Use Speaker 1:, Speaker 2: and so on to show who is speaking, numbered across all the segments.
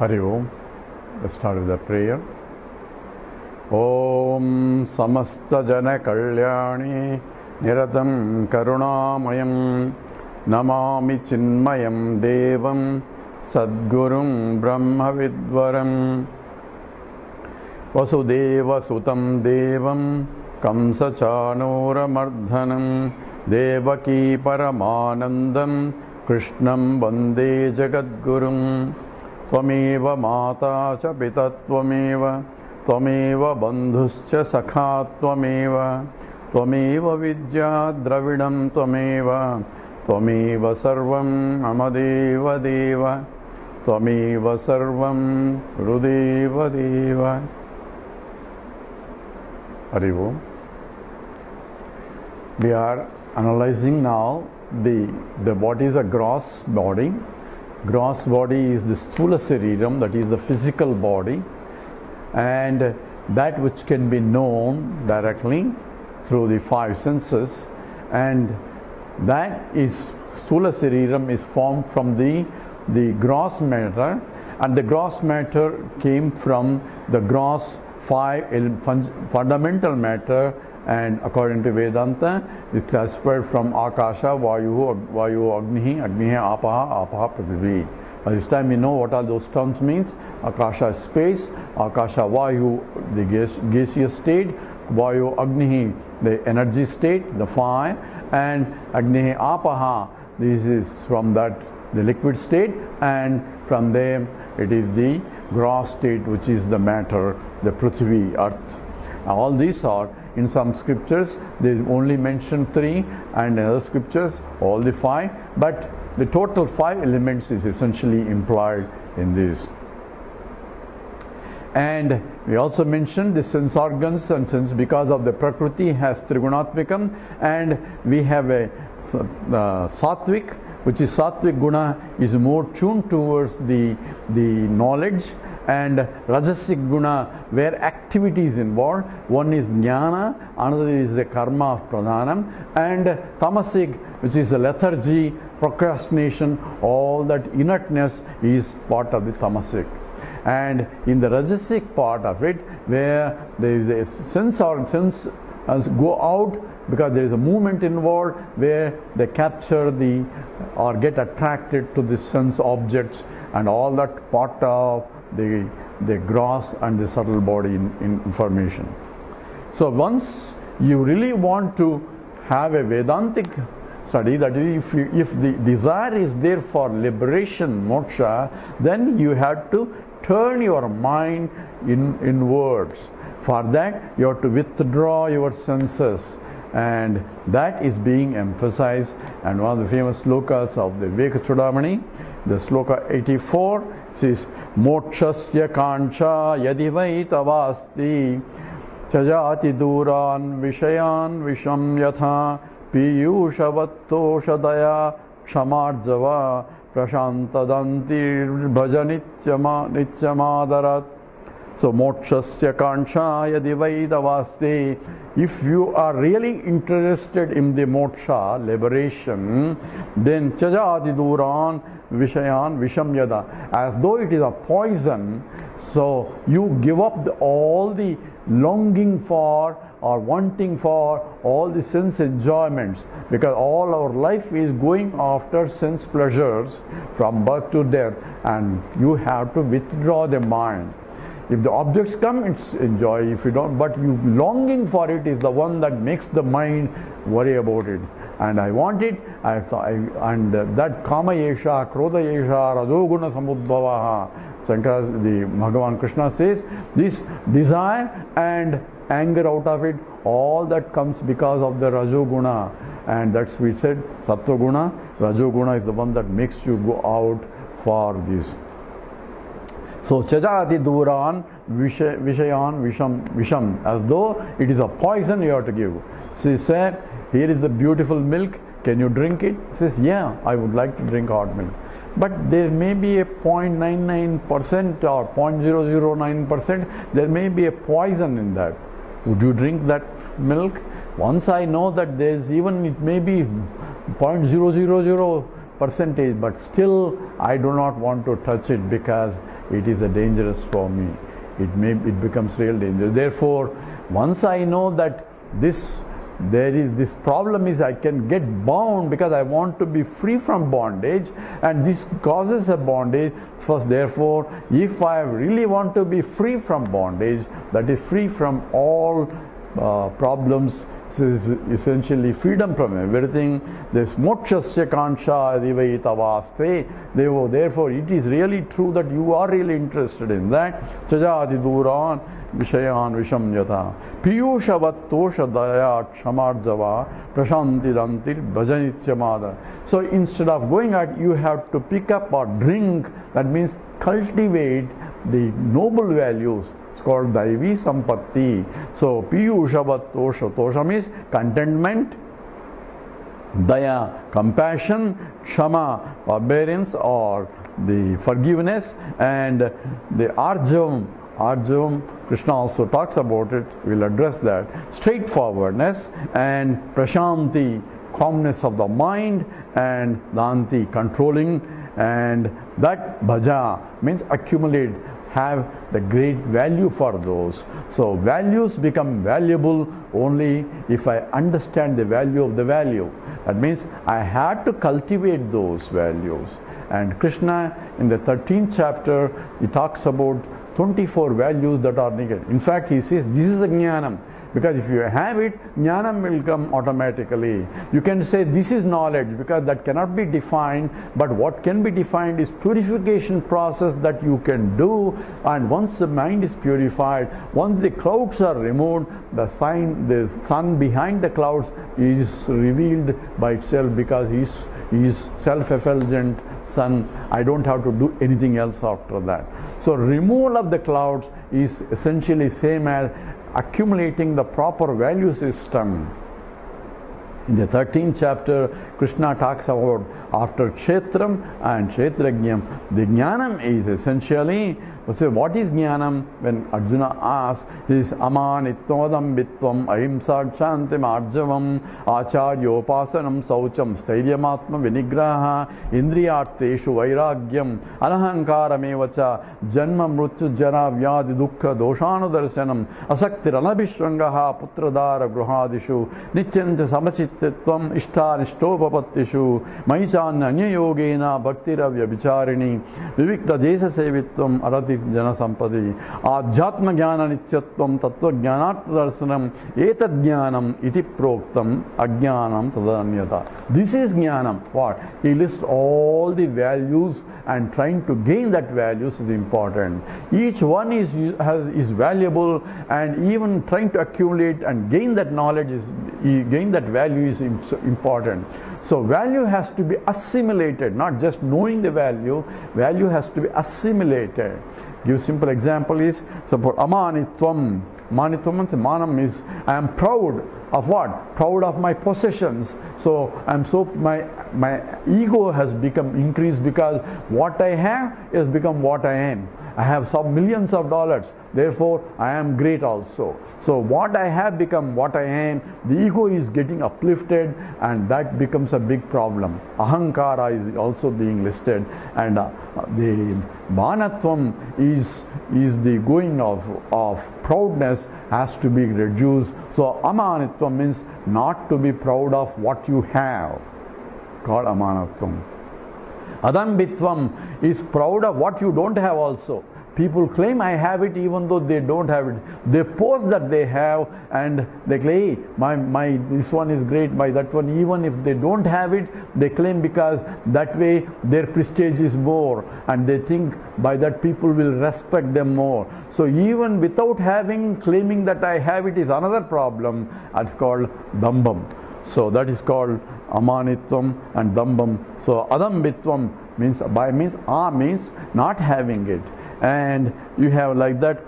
Speaker 1: Hari Om. Let's start with the prayer. Om Samasta Jana Kalyani Niratam Karunamayam Namami Chinmayam Devam Sadgurum Brahma Vidvaram Vasudeva Sutam Devam Kamsa Chanura Mardhanam Devaki Paramanandam Krishnam Vande Jagadgurum Tvameva Mata Cha Pita Tvameva Tvameva Bandhuscha Sakha Tvameva Tvameva Vidya Dravidam Tvameva Tvameva Sarvam Amadeva Deva Tvameva Sarvam Rudeva Deva. Hari Om. We are analyzing now the what is a gross body. Gross body is the sthula sariram, that is the physical body, and that which can be known directly through the five senses, and that is sthula sariram is formed from the gross matter, and the gross matter came from the gross five fundamental matter, and according to Vedanta is classified from Akasha, Vayu, Agni, Apaha, Prithvi. By this time we know what all those terms means. Akasha is space, Akasha Vayu, the gaseous state, Vayu Agni, the energy state, the fire, and Agni Apaha, this is from that the liquid state, and from there it is the gross state, which is the matter, the Prithvi, earth. All these are, in some scriptures they only mention 3, and in other scriptures all the 5, but the total 5 elements is essentially implied in this. And we also mentioned the sense organs, and since because of the Prakriti has Trigunatvikam, and we have a Sattvic, which is Sattvic Guna is more tuned towards the knowledge, and Rajasic Guna where activity is involved. One is Jnana, another is the Karma Pradhanam, and Tamasic, which is the lethargy, procrastination, all that inertness is part of the Tamasic. And in the Rajasic part of it, where there is a sense or sense go out, because there is a movement involved where they capture or get attracted to the sense objects, and all that part of the gross and the subtle body in information. So once you really want to have a Vedantic study, that is, if the desire is there for liberation, moksha, then you have to turn your mind inwards. For that you have to withdraw your senses, and that is being emphasized. And one of the famous slokas of the Viveka Chudamani, the sloka 84, says Mokshasya kancha yadi vaitavasti chajati duran vishayan visham yatha piyushavatto shadaya kshamarjava prashantadanti bhajanityamadharat. So Mokshasya kancha yadi vaitavasti, if you are really interested in the moksha, liberation, then chajati duran vishayan visham yada, as though it is a poison, so you give up all the longing for or wanting for all the sense enjoyments, because all our life is going after sense pleasures from birth to death, and you have to withdraw the mind. If the objects come, it's enjoy. If you don't, but you longing for it is the one that makes the mind worry about it. And I want it, and that kama yesha, krodha yesha, rajoguna samudbhavaha. Shankara, the Bhagavan Krishna says, this desire and anger out of it, all that comes because of the rajoguna. And that's we said, sattva-guna, rajoguna is the one that makes you go out for this. So chajati duran vishayan visham, as though it is a poison you have to give. She said, here is the beautiful milk, can you drink it? He says, yeah, I would like to drink hot milk. But there may be a 0.99% or 0.009%, there may be a poison in that. Would you drink that milk? Once I know that there is even, it may be 0.000%, but still I do not want to touch it, because it is dangerous for me. It becomes real danger. Therefore, once I know that this problem is I can get bound because I want to be free from bondage, and this causes a bondage. First, therefore, if I really want to be free from bondage, that is free from all problems, this is essentially freedom from everything. This mokshasya kansha divaitavaste. Therefore, it is really true that you are really interested in that. Chajati duran vishayan vishamyata piyushavat tosha daya kshamarjava prashanti dantir bhajanitya. So instead of going out, you have to pick up or drink. That means cultivate the noble values. It's called Daivi Sampatti. So Piyushavat Tosha. Tosha means contentment, Daya, compassion, Kshama, forbearance or the forgiveness, and the Arjavam, Krishna also talks about it, we'll address that. Straightforwardness, and Prashanti, calmness of the mind, and Danti, controlling, and that Bhaja means accumulate, have the great value for those. So values become valuable only if I understand the value of the value. That means I had to cultivate those values. And Krishna in the 13th chapter, he talks about 24 values that are needed. In fact, he says this is a jnanam. Because if you have it, jnanam will come automatically. You can say this is knowledge because that cannot be defined, but what can be defined is purification process that you can do, and once the mind is purified, once the clouds are removed, the sun behind the clouds is revealed by itself because he is self-effulgent sun. I don't have to do anything else after that. So removal of the clouds is essentially same as accumulating the proper value system. In the 13th chapter, Krishna talks about after Kshetram and Kshetrajnam. The Jnanam is essentially, what is Jnanam? When Arjuna asks, is Amanitvodam Vitvam Ahimsa Chantim Arjavam Acharya Upasanam Saucham Stairyamaatma Vinigraha Indriyarteshu Vairagyam Anahankaramevacha Janma Mrutyu Jara Vyadi Dukkha Doshanu Darsanam Asaktir Anabhishrangaha Putradara Gruhadishu Nityanta Samachititvam Ishtanishtopapatishu Maichan Anya Yogena Bhaktiravya Vicharini Vivikta Desa Sevitvam Arati Jana Sampadi Adhyatma Jnana Nityatvam Tattva Jnanat Darsanam Etad Jnanam Iti Proktam Ajnanam Tadanyata. This is Jnanam. What? He lists all the values, and trying to gain that values is important. Each one is valuable, and even trying to accumulate and gain that knowledge gain that value is important. So value has to be assimilated, not just knowing the value. Value has to be assimilated. Give simple example is suppose Amanitvam. Manitvam and manam is I am proud of what? Proud of my possessions. So my ego has become increased because what I have has become what I am. I have some millions of dollars, therefore I am great also. So what I have become what I am, the ego is getting uplifted, and that becomes a big problem. Ahankara is also being listed, and the Manatvam is the going of proudness has to be reduced. So Amanitvam means not to be proud of what you have, called Amanatvam. Adambitvam is proud of what you don't have also. People claim I have it even though they don't have it. They post that they have, and they claim, hey, this one is great, by that one, even if they don't have it, they claim because that way their prestige is more, and they think by that people will respect them more. So even without having, claiming that I have it is another problem. It's called Dambam. So that is called Amanitvam and Dambam. So Adambitvam means means not having it. And you have like that,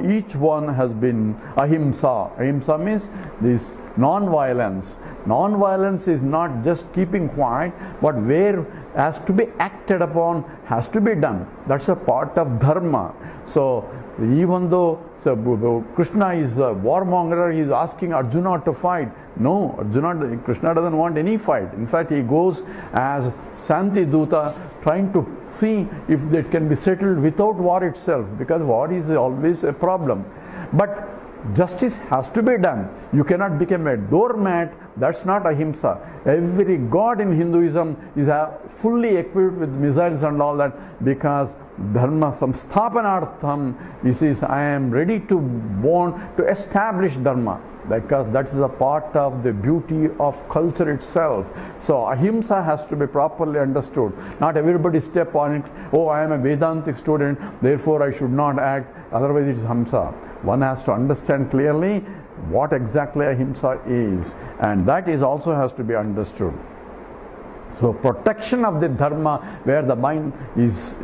Speaker 1: each one has been Ahimsa. Ahimsa means this non-violence. Non-violence is not just keeping quiet, but where has to be acted upon, has to be done. That's a part of dharma. So even though Krishna is a warmonger, he is asking Arjuna to fight. No, Krishna doesn't want any fight. In fact, he goes as Santi Duta, trying to see if that can be settled without war itself, because war is always a problem. But justice has to be done. You cannot become a doormat. That's not ahimsa. Every god in Hinduism is fully equipped with missiles and all that, because dharma samsthapanartham, he says, I am ready to establish dharma, because that is a part of the beauty of culture itself. So ahimsa has to be properly understood. Not everybody step on it. Oh, I am a Vedantic student, therefore I should not act, otherwise it is hamsa. One has to understand clearly what exactly ahimsa is, and that is also has to be understood. So protection of the dharma, where the mind is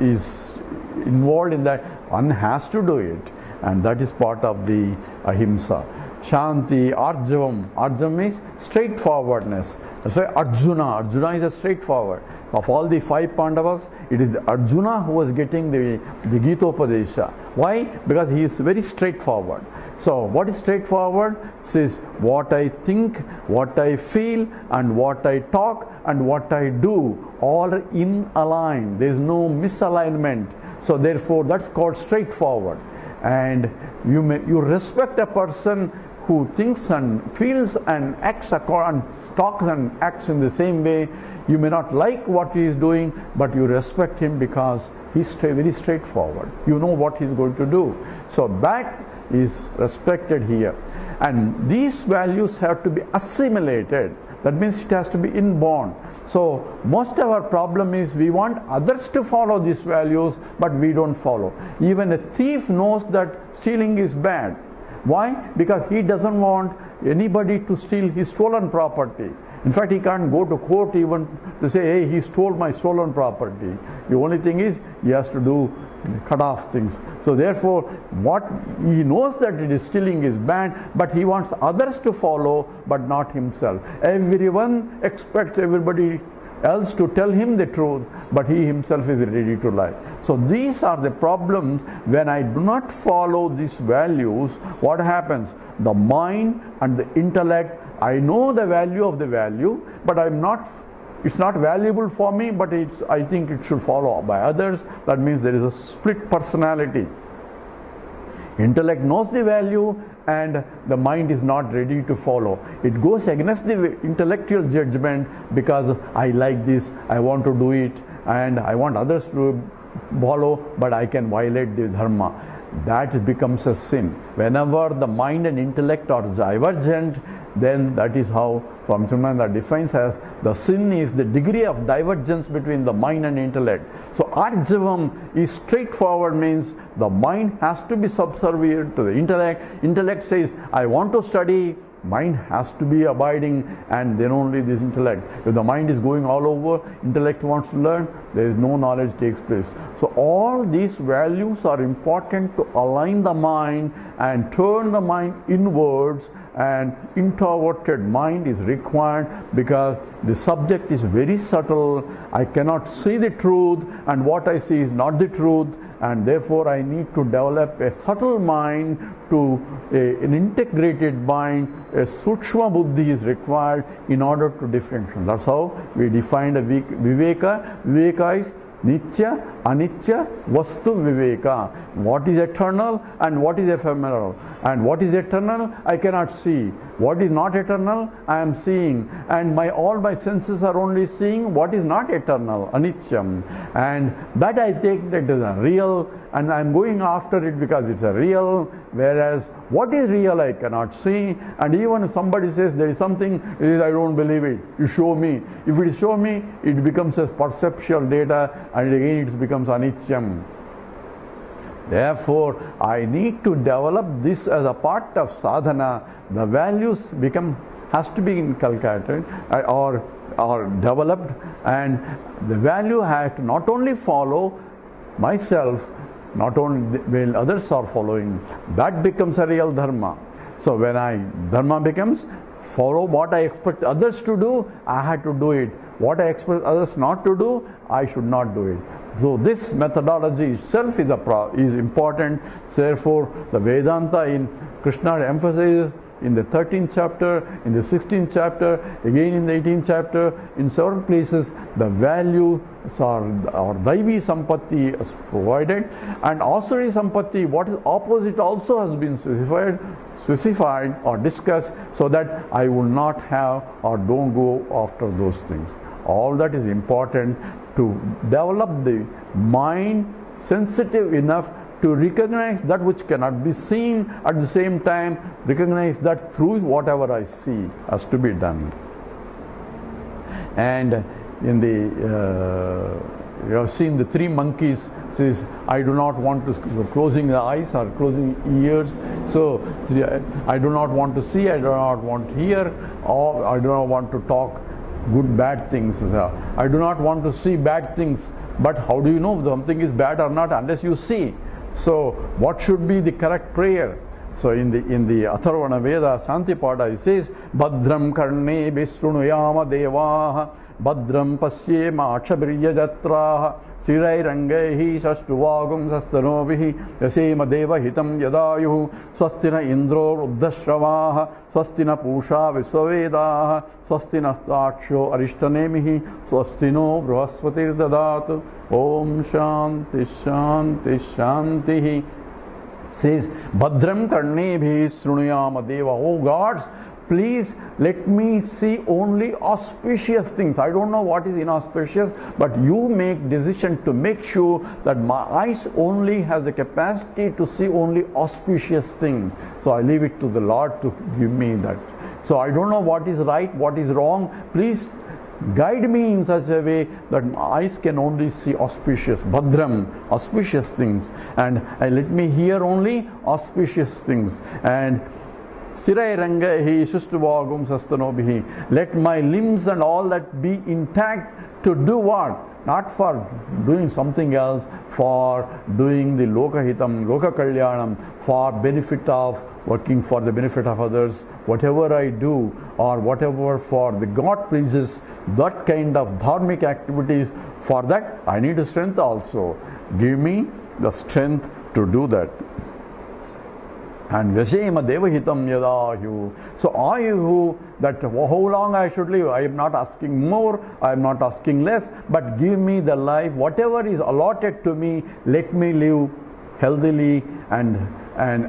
Speaker 1: involved in that, one has to do it, and that is part of the ahimsa. Shanti, Arjavam. Arjavam means straightforwardness. That's why Arjuna is a straightforward. Of all the 5 Pandavas, it is Arjuna who was getting the Gita-upadesha. Why? Because he is very straightforward. So what is straightforward? Says what I think, what I feel, and what I talk, and what I do, all are in align. There is no misalignment. So therefore that's called straightforward. And you respect a person who thinks and feels and acts and talks and acts in the same way. You may not like what he is doing, but you respect him because he's very straightforward. You know what he's going to do. So that is respected here. And these values have to be assimilated. That means it has to be inborn. So most of our problem is we want others to follow these values, but we don't follow. Even a thief knows that stealing is bad. Why? Because he doesn't want anybody to steal his stolen property. In fact, he can't go to court even to say, hey, he stole my stolen property. The only thing is he has to cut off things. So therefore, what he knows that it is stealing is bad, but he wants others to follow, but not himself. Everyone expects everybody else to tell him the truth, but he himself is ready to lie. So these are the problems. When I do not follow these values, what happens? The mind and the intellect, I know the value of the value, but it's not valuable for me, but I think it should follow by others. That means there is a split personality. Intellect knows the value and the mind is not ready to follow. It goes against the intellectual judgment because I like this, I want to do it, and I want others to follow, but I can violate the dharma. That becomes a sin. Whenever the mind and intellect are divergent, then that is how Swami Chinmayananda defines as the sin is the degree of divergence between the mind and intellect. So Arjavam is straightforward, means the mind has to be subservient to the intellect. Intellect says, I want to study. Mind has to be abiding, and then only this intellect. If the mind is going all over, intellect wants to learn, there is no knowledge takes place. So all these values are important to align the mind and turn the mind inwards, and introverted mind is required because the subject is very subtle. I cannot see the truth, and what I see is not the truth, and therefore I need to develop a subtle mind to an integrated mind. A sukshma buddhi is required in order to differentiate. That's how we defined a viveka. Viveka is Nitya, Anitya, Vastu Viveka. What is eternal and what is ephemeral. And what is eternal, I cannot see. What is not eternal, I am seeing. And all my senses are only seeing what is not eternal, Anityam. And that I take that is a real, and I am going after it because it's a real. Whereas what is real, I cannot see. And even if somebody says there is something, I don't believe it. You show me. If it is show me, it becomes a perceptual data, and again it becomes Anityam. Therefore, I need to develop this as a part of sadhana. The values has to be inculcated or developed, and the value has to not only follow myself, not only when others are following. That becomes a real dharma. So when dharma becomes follow what I expect others to do, I had to do it. What I expect others not to do, I should not do it. So this methodology itself is important. So therefore, the Vedanta in Krishna emphasizes in the 13th chapter, in the 16th chapter, again in the 18th chapter, in several places, the value or Daivi Sampatti is provided, and Asuri Sampatti, what is opposite, also has been specified or discussed, so that I will not have or don't go after those things. All that is important to develop the mind sensitive enough to recognize that which cannot be seen, at the same time recognize that through whatever I see has to be done. And in the you have seen the three monkeys, says, I do not want to, closing the eyes or closing ears, so I do not want to see, I do not want to hear, or I do not want to talk good bad things. I do not want to see bad things, but how do you know something is bad or not unless you see? So what should be the correct prayer? So in the Atharvana Veda Shantipada it says, Bhadram karne vishrunuyama devaha Bhadram pasyema akshabirya jatraha Sirai rangehi shashtuvagum sastanovihi Yasema deva hitam yadayuhu Swastina indro ruddhashravaha Swastina pusha visvavedaha Swastina staksho arishtanemihi Swastino bruhaspatir dadatu Om Shanti Shanti Shanti. Says, Bhadram karnebhi srunuyama deva. Oh gods, please let me see only auspicious things. I don't know what is inauspicious, but you make decision to make sure that my eyes only have the capacity to see only auspicious things. So I leave it to the Lord to give me that. So I don't know what is right, what is wrong. Please guide me in such a way that my eyes can only see auspicious, Bhadram, auspicious things, and let me hear only auspicious things. And Sirai rangahi shustuvagum sastanobihi, let my limbs and all that be intact to do what? Not for doing something else, for doing the lokahitam, lokakalyanam, for benefit of working for the benefit of others. Whatever I do or whatever for the God pleases, that kind of dharmic activities, for that I need strength also. Give me the strength to do that. And Vyashema devahitam yadahu. So ayuhu, that how long I should live, I am not asking more, I am not asking less, but give me the life, whatever is allotted to me, let me live healthily and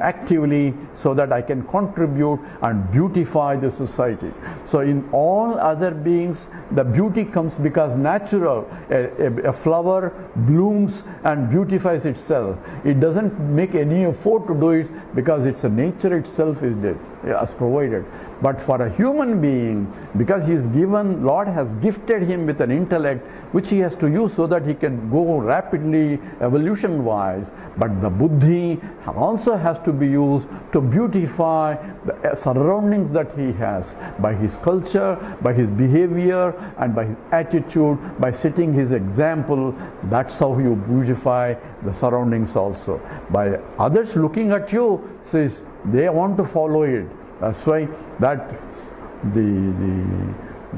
Speaker 1: actively, so that I can contribute and beautify the society. So in all other beings, the beauty comes because natural. A flower blooms and beautifies itself. It doesn't make any effort to do it because its nature itself is dead, has provided. But for a human being, because he is given, Lord has gifted him with an intellect which he has to use so that he can go rapidly evolution wise, but the buddhi also has to be used to beautify the surroundings that he has by his culture, by his behavior, and by his attitude, by setting his example. That's how you beautify the surroundings also. By others looking at you, says they want to follow it. That's why that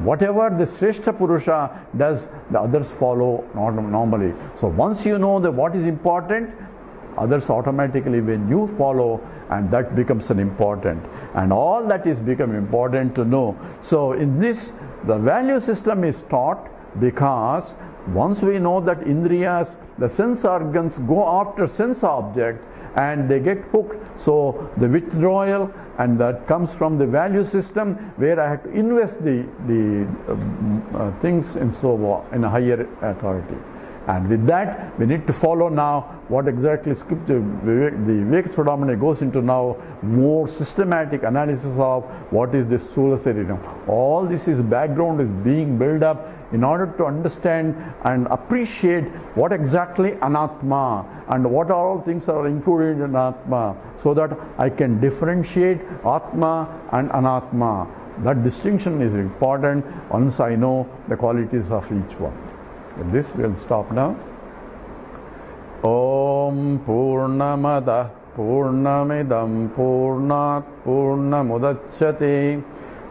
Speaker 1: whatever the Shrestha Purusha does, the others follow normally. So once you know that what is important, others automatically, when you follow, and that becomes an important, and all that is become important to know. So in this, the value system is taught because once we know that indriyas, the sense organs, go after sense object and they get hooked, so the withdrawal, and that comes from the value system where I have to invest the things in in a higher authority. And with that, we need to follow now what exactly scripture, the Vivek Sudamani goes into now more systematic analysis of what is this Sula Sariram. All this is background is being built up in order to understand and appreciate what exactly Anatma and what all things are included in Anatma, so that I can differentiate Atma and Anatma. That distinction is important once I know the qualities of each one. With this, we'll stop now. Om Purnamada Purnamidam Purnat Purnamudachyate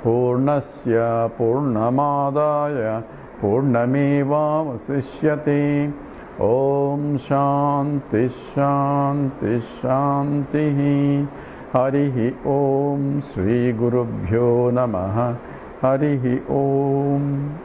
Speaker 1: పూర్ణస్య పూర్ణమాదాయ పూర్ణమేవావశిష్యతే. ఓం శాంతి శాంతి శాంతి. హరి ఓం. శ్రీ గురుభ్యో నమః. హరి ఓం.